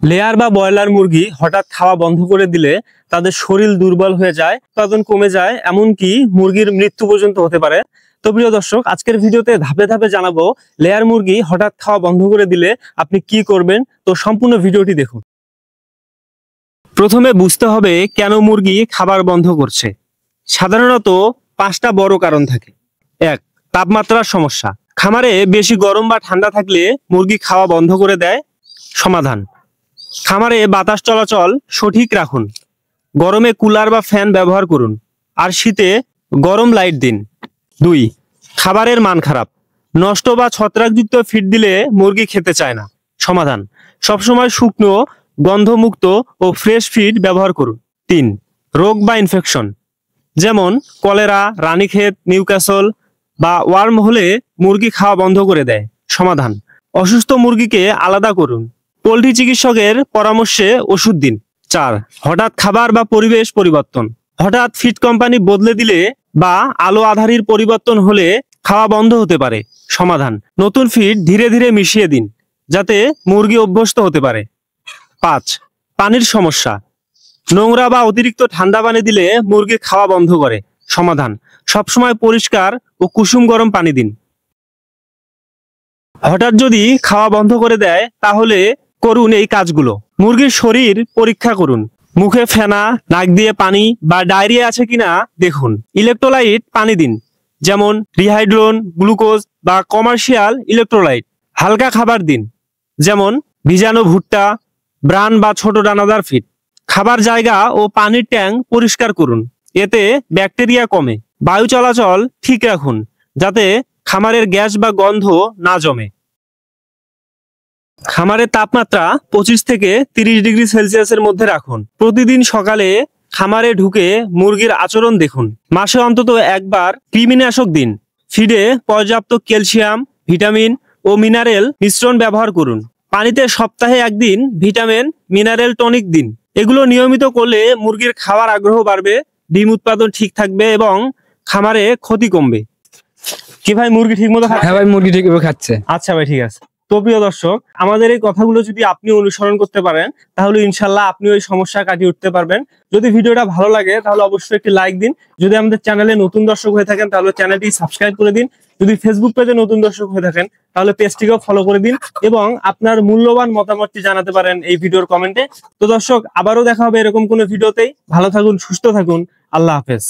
Layer বা broiler মুরগি হঠাৎ খাওয়া বন্ধ করে দিলে তাদের শরীর দুর্বল হয়ে যায়, উৎপাদন কমে যায়, এমনকি মুরগির মৃত্যু পর্যন্ত হতে পারে। তো প্রিয় দর্শক, আজকের ভিডিওতে ধাপে ধাপে জানাবো লেয়ার মুরগি হঠাৎ খাওয়া বন্ধ করে দিলে আপনি কি করবেন। তো সম্পূর্ণ ভিডিওটি দেখুন। প্রথমে বুঝতে হবে কেন মুরগি খাবার বন্ধ করছে। সাধারণত 5টা বড় কারণ থাকে। 1. তাপমাত্রার সমস্যা। খামারে বেশি গরম বা ঠান্ডা থাকলে মুরগি খাওয়া বন্ধ করে দেয়। সমাধান: খামারে বাতাস চলাচল সঠিক রাখুন, গরমে কুলার বা ফ্যান ব্যবহার করুন, আর শীতে গরম লাইট দিন। 2. খাবারের মান খারাপ। নষ্ট বা ছত্রাকযুক্ত ফিড দিলে মুরগি খেতে চায় না। সমাধান: সবসময় শুকনো, গন্ধমুক্ত ও ফ্রেশ ফিড ব্যবহার করুন। 3. রোগ বা ইনফেকশন, যেমন কলেরা, রানীক্ষেত, নিউক্যাসল বা ওয়ার্ম হলে মুরগি খাওয়া বন্ধ করে দেয়। সমাধান: অসুস্থ মুরগিকে আলাদা করুন, পোল্ট্রি চিকিৎসকের পরামর্শে ওষুধ দিন। 4. হঠাৎ খাবার বা পরিবেশ পরিবর্তন। হঠাৎ ফিড কোম্পানি বদলে দিলে বা আলো আঁধারির পরিবর্তন হলে খাওয়া বন্ধ হতে পারে। সমাধান: নতুন ফিড ধীরে ধীরে মিশিয়ে দিন, যাতে মুরগি অভ্যস্ত হতে পারে। 5. পানির সমস্যা। নোংরা বা অতিরিক্ত ঠান্ডা পানি দিলে মুরগি খাওয়া বন্ধ করে। সমাধান: সবসময় পরিষ্কার ও কুসুম গরম পানি দিন। হঠাৎ যদি খাওয়া বন্ধ করে দেয় তাহলে করুন এই কাজগুলো। মুরগির শরীর পরীক্ষা করুন, মুখে ফেনা, নাক দিয়ে পানি বা ডায়রিয়া আছে কিনা দেখুন। ইলেকট্রোলাইট পানি দিন, যেমন রিহাইড্রন, গ্লুকোজ বা কমার্শিয়াল ইলেকট্রোলাইট। হালকা খাবার দিন, যেমন ভিজানো ভুট্টা, ব্রান বা ছোট দানাদার ফিড। খাবার জায়গা ও পানির ট্যাঙ্ক পরিষ্কার করুন, এতে ব্যাকটেরিয়া কমে। বায়ু চলাচল ঠিক রাখুন, যাতে খামারের গ্যাস বা গন্ধ না জমে। খামারের তাপমাত্রা 25 থেকে 30 ডিগ্রি সেলসিয়াসের মধ্যে রাখুন। প্রতিদিন সকালে খামারে ঢুকে মুরগির আচরণ দেখুন। মাসে অন্তত একবার কৃমিনাশক দিন। ফিডে পর্যাপ্ত ক্যালসিয়াম, ভিটামিন ও মিনারেল মিশ্রণ ব্যবহার করুন। পানিতে সপ্তাহে একদিন ভিটামিন মিনারেল টনিক দিন। এগুলো নিয়মিত করলে মুরগির খাওয়ার আগ্রহ বাড়বে, ডিম উৎপাদন ঠিক থাকবে এবং খামারে ক্ষতি কমবে। কি ভাই, মুরগি ঠিক মতো খাচ্ছে? হ্যাঁ ভাই, মুরগি ঠিকভাবে খাচ্ছে। আচ্ছা ভাই, ঠিক আছে। তো প্রিয় দর্শক, আমাদের এই কথাগুলো যদি আপনি অনুসরণ করতে পারেন তাহলে ইনশাল্লাহ আপনি ওই সমস্যা কাটিয়ে উঠতে পারবেন। যদি ভিডিওটা ভালো লাগে তাহলে অবশ্যই একটি লাইক দিন। যদি আমাদের চ্যানেলে নতুন দর্শক হয়ে থাকেন তাহলে চ্যানেলটি সাবস্ক্রাইব করে দিন। যদি ফেসবুক পেজে নতুন দর্শক হয়ে থাকেন তাহলে পেজটিকেও ফলো করে দিন এবং আপনার মূল্যবান মতামতটি জানাতে পারেন এই ভিডিওর কমেন্টে। তো দর্শক, আবারও দেখা হবে এরকম কোনো ভিডিওতেই। ভালো থাকুন, সুস্থ থাকুন। আল্লাহ হাফেজ।